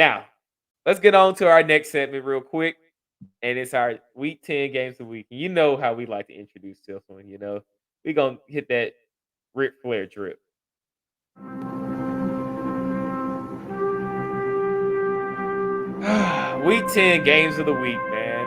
Now, let's get on to our next segment real quick. And it's our week 10 games of the week. You know how we like to introduce this one, We're going to hit that Ric Flair drip. Week 10 games of the week, man.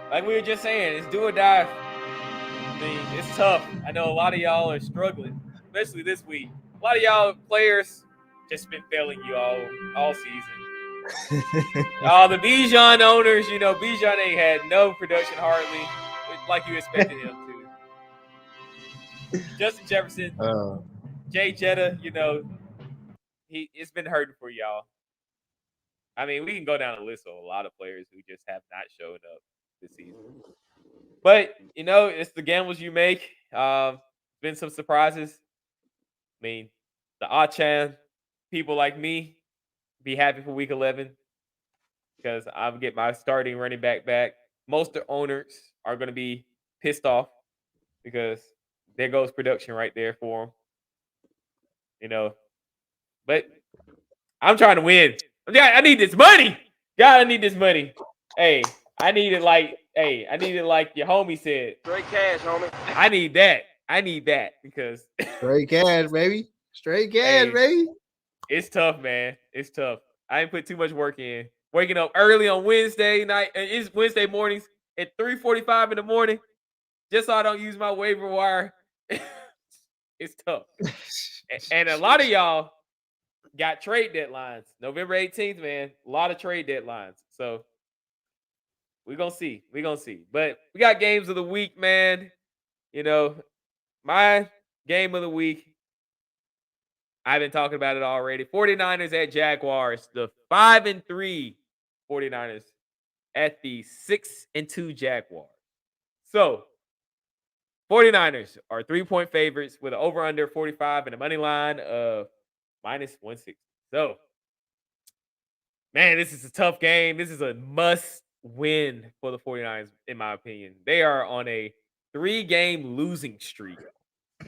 Like we were just saying, it's do or die. I mean, it's tough. I know a lot of y'all are struggling, especially this week. A lot of y'all players just been failing you all season. The Bijan owners, Bijan ain't had no production hardly, like you expected him to. Justin Jefferson, Jay Jetta, it's been hurting for y'all. I mean, we can go down a list of a lot of players who just have not showed up this season. But, it's the gambles you make. Been some surprises. I mean, the Achan people like me be happy for week 11 because I'll get my starting running back. Most owners are going to be pissed off because there goes production right there for them. But I'm trying to win. I need this money. God, I need this money. Hey, I need it like your homie said. Straight cash, homie. I need that because straight cash, baby. Straight cash, baby. It's tough, man. It's tough. I ain't put too much work in. Waking up early on Wednesday night. It's Wednesday mornings at 3:45 in the morning, just so I don't use my waiver wire. It's tough. And a lot of y'all got trade deadlines. November 18th, man. A lot of trade deadlines. So we're going to see. But we got games of the week, man. My game of the week, I've been talking about it already. 49ers at Jaguars. The 5-3 49ers at the 6-2 Jaguars. So 49ers are 3-point favorites with an over-under 45 and a money line of -160. So, man, this is a tough game. This is a must-win for the 49ers, in my opinion. They are on a 3-game losing streak.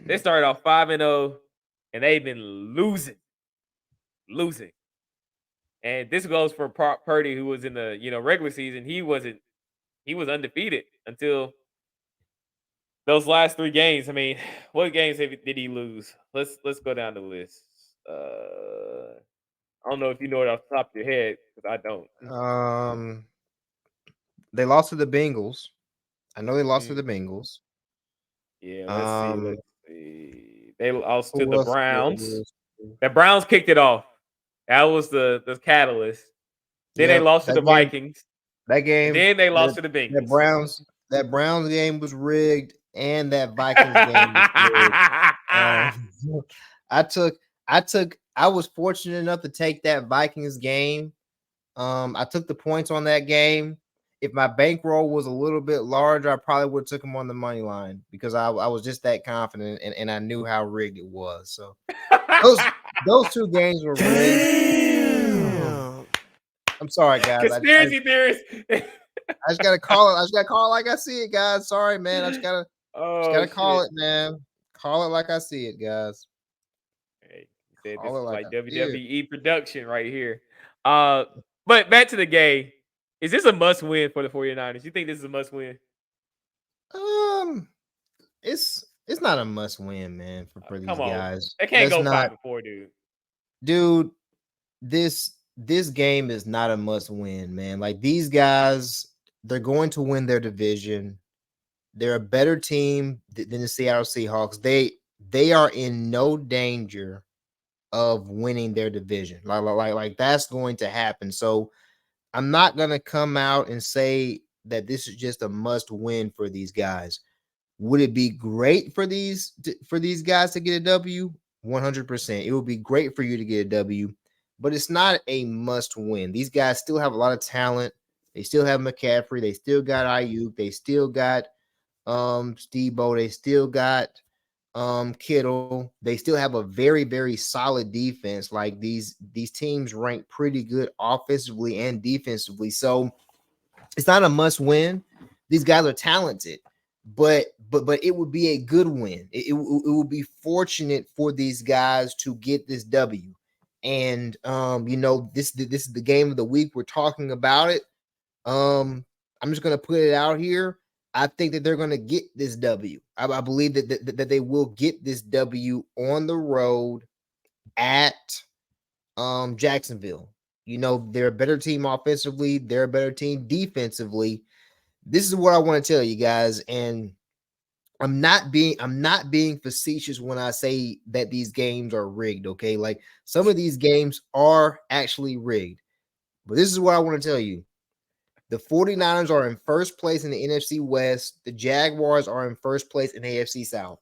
They started off 5-0, and they've been losing. And this goes for Purdy, who was in the regular season. He was undefeated until those last 3 games. I mean, what games did he lose? Let's go down the list. I don't know if you know it off the top of your head, because I don't. They lost to the Bengals. I know they lost to the Bengals. Yeah, let's see. They lost to the Browns. The Browns kicked it off. That was the catalyst. Then they lost to the Vikings. That game. Then they lost to the Bengals. That Browns game was rigged, and that Vikings game was rigged. I was fortunate enough to take that Vikings game. I took the points on that game. If my bankroll was a little bit larger, I probably would have took them on the money line because I was just that confident and I knew how rigged it was. So those 2 games were rigged. I'm sorry, guys. Conspiracy theorists. I just gotta call it. I just gotta call it like I see it, guys. Sorry, man. I just gotta call it, man. Call it like I see it, guys. Hey, you said this is like WWE production right here. But back to the game. Is this a must-win for the 49ers? You think this is a must-win? It's not a must-win, man, for these guys. They can't go 5-4, dude. Dude, this game is not a must-win, man. Like, these guys, they're going to win their division. They're a better team than the Seattle Seahawks. They are in no danger of winning their division. Like that's going to happen. So I'm not going to come out and say that this is just a must win for these guys. Would it be great for these guys to get a W? 100%. It would be great for you to get a W, but it's not a must win. These guys still have a lot of talent. They still have McCaffrey. They still got Ayuk. They still got Steve-O. They still got Kittle. They still have a very, very solid defense. Like these teams rank pretty good offensively and defensively. So it's not a must win. These guys are talented, but but it would be a good win. It would be fortunate for these guys to get this W. And this is the game of the week. We're talking about it. I'm just gonna put it out here. I think that they're gonna get this W. I believe that they will get this W on the road at Jacksonville. They're a better team offensively, they're a better team defensively. This is what I want to tell you guys, and I'm not being facetious when I say that these games are rigged, okay? Like some of these games are actually rigged. But this is what I want to tell you. The 49ers are in first place in the NFC West. The Jaguars are in first place in the AFC South.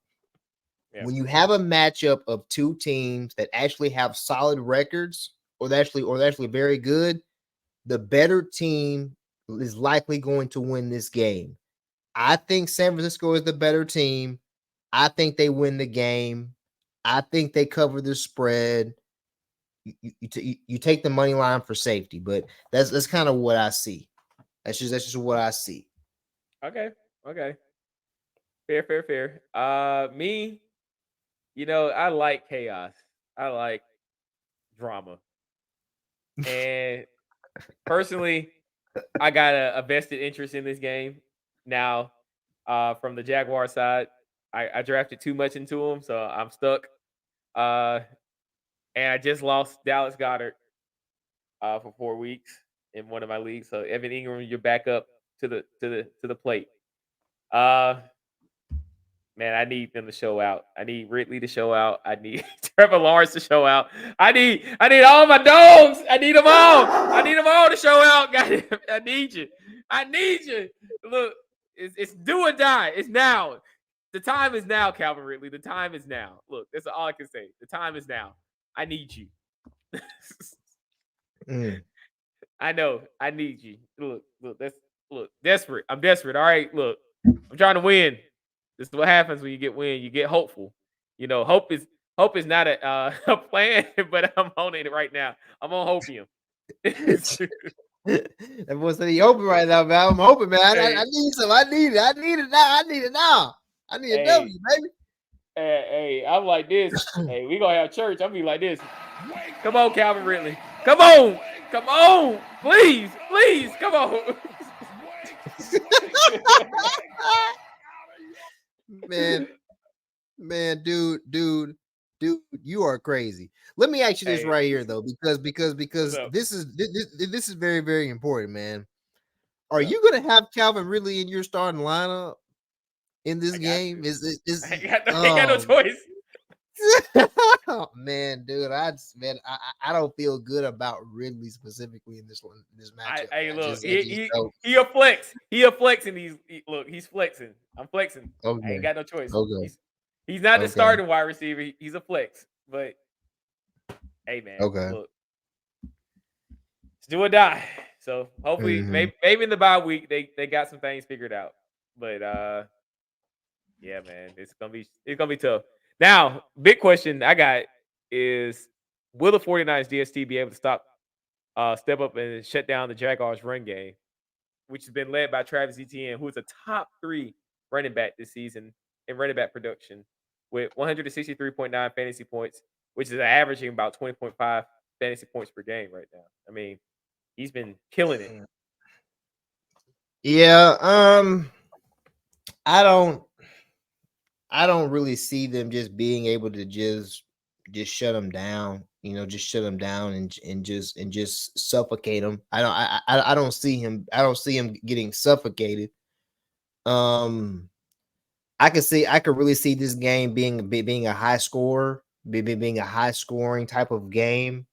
Yeah. When you have a matchup of two teams that actually have solid records or they're actually very good, the better team is likely going to win this game. I think San Francisco is the better team. I think they win the game. I think they cover the spread. You take the money line for safety, but that's kind of what I see. That's just what I see. Okay. Fair. Me, I like chaos. I like drama. And personally, I got a vested interest in this game. Now, from the Jaguar side, I drafted too much into them, so I'm stuck. And I just lost Dallas Goedert for 4 weeks in one of my leagues. So Evan Ingram, you're back up to the plate. Man, I need them to show out. I need Ridley to show out. I need Trevor Lawrence to show out. I need all my dogs. I need them all. I need them all to show out. God, I need you. Look, it's do or die. It's now. The time is now, Calvin Ridley. The time is now. Look, that's all I can say. The time is now. I need you. I know. I need you. Look, desperate. I'm desperate. All right, look. I'm trying to win. This is what happens when you get win. You get hopeful. Hope is not a plan, but I'm on it right now. I'm on hopium. Everyone said he hoping right now, man. I'm hoping, man. I need some. I need it now. I need a W, baby. Hey, I'm like this. Hey, we gonna have church. I'm be like this. Come on, Calvin Ridley. Come on. Please, come on. man, dude, you are crazy. Let me ask you this right here, though, because this is very, very important, man. Are you gonna have Calvin Ridley in your starting lineup in this game? I ain't got no choice. Oh, man, dude, I don't feel good about Ridley specifically in this matchup. Hey, look, he a flex. He a flex in these. Look, he's flexing. I'm flexing. Okay. I ain't got no choice. Okay. He's not the starting wide receiver. He's a flex. But hey, man. Okay. Look, it's do or die. So hopefully, maybe in the bye week they got some things figured out. But yeah, man, it's gonna be tough. Now, big question I got is, will the 49ers DST be able to step up and shut down the Jaguars run game, which has been led by Travis Etienne, who is a top 3 running back this season in running back production with 163.9 fantasy points, which is averaging about 20.5 fantasy points per game right now. I mean, he's been killing it. Yeah, I don't really see them just being able to just shut him down, just shut him down and just suffocate him. I don't see him getting suffocated. I could really see this game being a high score, being a high scoring type of game.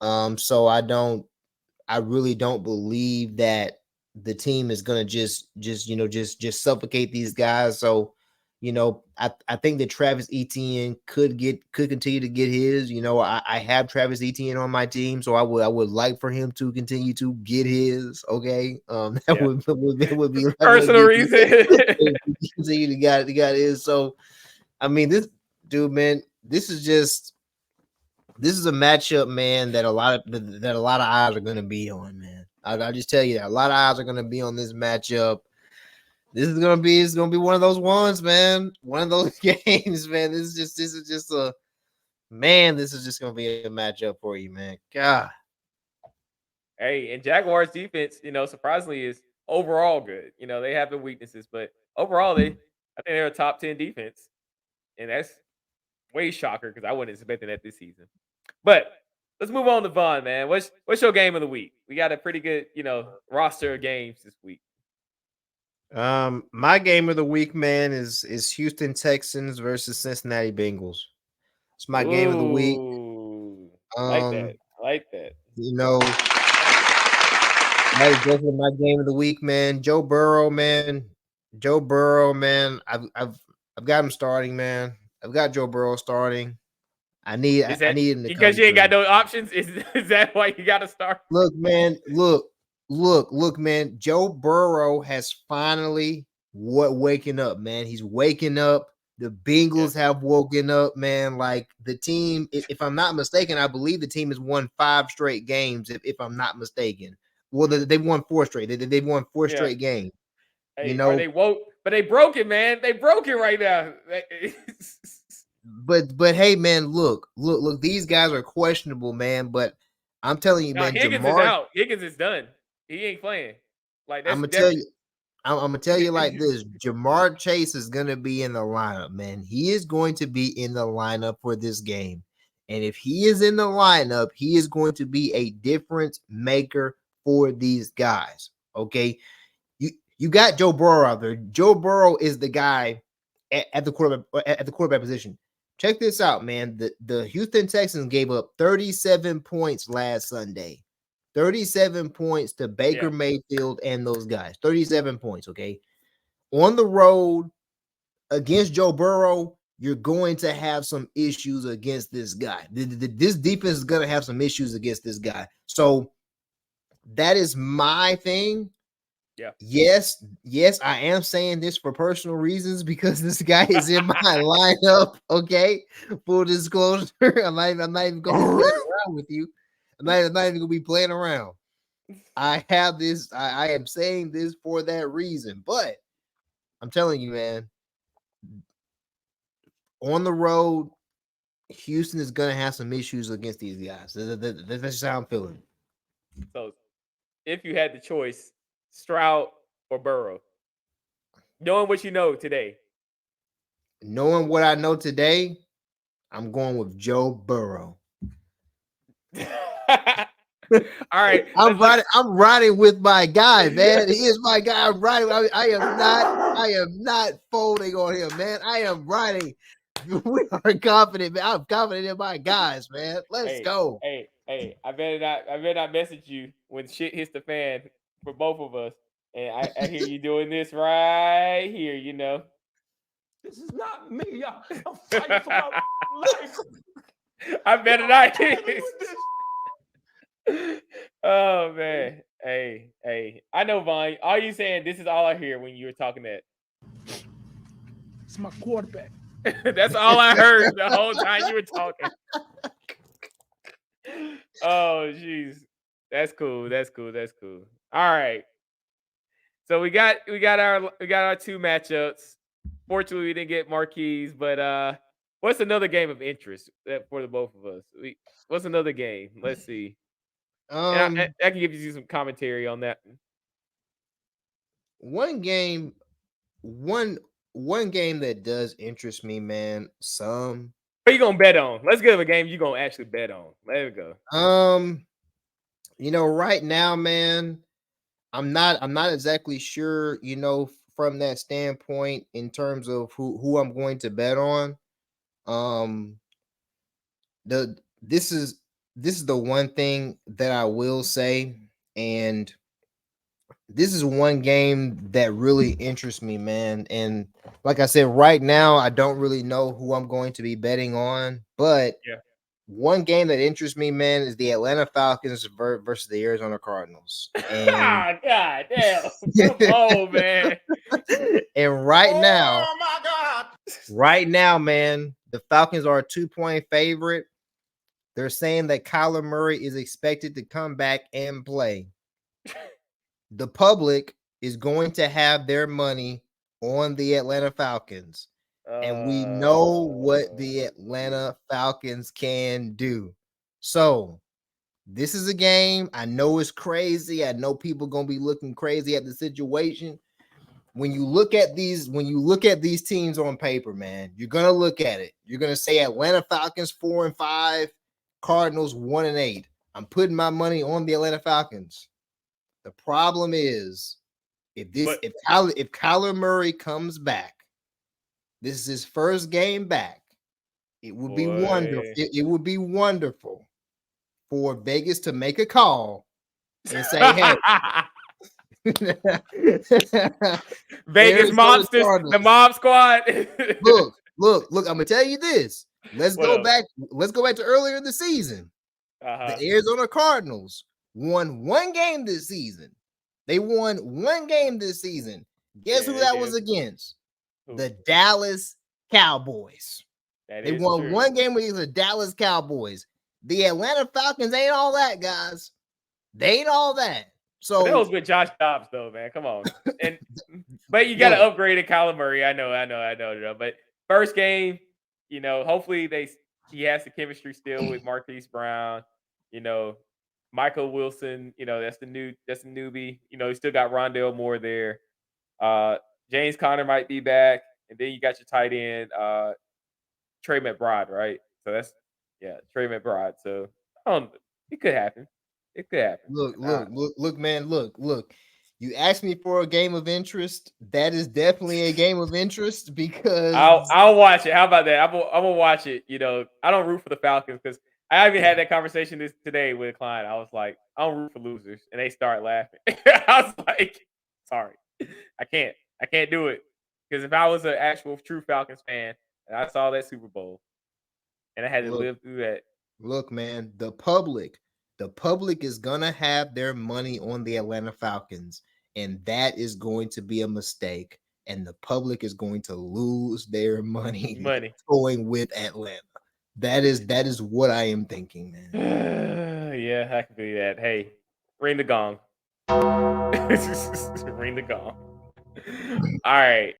So I really don't believe that the team is gonna just suffocate these guys. So, I think that Travis Etienne could continue to get his. I have Travis Etienne on my team, so I would like for him to continue to get his. Okay, that would be personal reason. Continue to got his. So, I mean, this dude, man, this is a matchup, man, that a lot of eyes are going to be on, man. I'll just tell you that a lot of eyes are going to be on this matchup. is gonna be one of those ones, man. One of those games, man. This is just a man. This is just gonna be a matchup for you, man. God. Hey, and Jaguars defense, surprisingly is overall good. They have the weaknesses, but overall I think they're a top 10 defense, and that's way shocker because I wasn't expecting that this season. But let's move on to Vaughn, man. What's your game of the week? We got a pretty good, roster of games this week. My game of the week, man, is Houston Texans versus Cincinnati Bengals. It's my game of the week. I like that. I like that. That is definitely my game of the week, man. Joe Burrow, man. I've got him starting, man. I've got Joe Burrow starting. I need him to because come you ain't got through. no options. Is that why you got to start? Look, man. Look, man. Joe Burrow has finally waking up, man. He's waking up. The Bengals have woken up, man. Like the team, if I'm not mistaken, I believe the team has won 5 straight games. If I'm not mistaken, well, they won 4 straight. They've won 4 straight games. Hey, are they woke? But they broke it, man. They broke it right now. But hey, man, look. These guys are questionable, man. But I'm telling you, man, Higgins is out. Higgins is done. He ain't playing. Like that's I'm gonna tell you like this. Jamar Chase is gonna be in the lineup, man. He is going to be in the lineup for this game. And if he is in the lineup, he is going to be a difference maker for these guys. Okay. You got Joe Burrow out there. Joe Burrow is the guy at the quarterback position. Check this out, man. The Houston Texans gave up 37 points last Sunday. 37 points to Baker Mayfield and those guys. 37 points, okay? On the road against Joe Burrow, you're going to have some issues against this guy. This defense is going to have some issues against this guy. So that is my thing. Yeah. Yes, I am saying this for personal reasons because this guy is in my lineup. Okay, full disclosure, I'm not even going to be playing around with you. I'm not even going to be playing around. I have this. I am saying this for that reason, but I'm telling you, man, on the road, Houston is going to have some issues against these guys. That's just how I'm feeling. So, if you had the choice, Stroud or Burrow, knowing what you know today. Knowing what I know today, I'm going with Joe Burrow. All right, I'm riding with my guy, man. He is my guy. I'm riding. I am not folding on him, man. I am riding. We are confident, man. I'm confident in my guys, man. Let's go. Hey, I better not message you when shit hits the fan for both of us. And I hear you doing this right here, This is not me. I'm fighting for my life. I better not. Oh man. Hey. I know, Vaughn. Are you saying this is all I hear when you were talking that? It's my quarterback. That's all I heard the whole time you were talking. Oh, jeez. That's cool. All right. So we got our 2 matchups. Fortunately, we didn't get Marquise, but what's another game of interest for the both of us? What's another game? Let's see. I can give you some commentary on that. One game that does interest me, man. Some. What are you gonna bet on? Let's give a game you gonna actually bet on. There we go. Right now, man, I'm not exactly sure, from that standpoint in terms of who I'm going to bet on. This is the one thing that I will say, and this is one game that really interests me, man. And like I said, right now, I don't really know who I'm going to be betting on, but one game that interests me, man, is the Atlanta Falcons versus the Arizona Cardinals. And God damn. Come on, man. And right now, oh my God. Right now, man, the Falcons are a 2-point favorite. They're saying that Kyler Murray is expected to come back and play. The public is going to have their money on the Atlanta Falcons. And we know what the Atlanta Falcons can do. So this is a game. I know it's crazy. I know people gonna be looking crazy at the situation. When you look at these teams on paper, man, you're gonna look at it. You're gonna say Atlanta Falcons 4-5, Cardinals 1-8. I'm putting my money on the Atlanta Falcons. The problem is if Kyler Murray comes back, this is his first game back. It would be wonderful. It would be wonderful for Vegas to make a call and say, "Hey, Vegas mobsters, the mob squad." look. I'm gonna tell you this. Let's go back to earlier in the season. The Arizona Cardinals won one game this season. They won one game this season. Guess who that was against? The Dallas Cowboys. They won one game against the Dallas Cowboys. The Atlanta Falcons ain't all that, guys. They ain't all that. So that was with Josh Dobbs, though, man. Come on. But you got to upgrade it, Kyler Murray. I know. But first game, hopefully he has the chemistry still with Marquise Brown. Michael Wilson. That's the newbie. He still got Rondale Moore there. James Conner might be back, and then you got your tight end, Trey McBride, right? So that's Trey McBride. So it could happen. It could happen. Look, man, look. You asked me for a game of interest. That is definitely a game of interest because I'll watch it. How about that? I'm gonna watch it. I don't root for the Falcons because I even had that conversation today with a client. I was like, I don't root for losers, and they start laughing. I was like, sorry, I can't do it because if I was an actual true Falcons fan and I saw that Super Bowl and I had to live through that. Look, man, the public is gonna have their money on the Atlanta Falcons, and that is going to be a mistake. And the public is going to lose their money going with Atlanta. That is what I am thinking, man. Yeah, I can do that. Hey, ring the gong. Ring the gong. All right.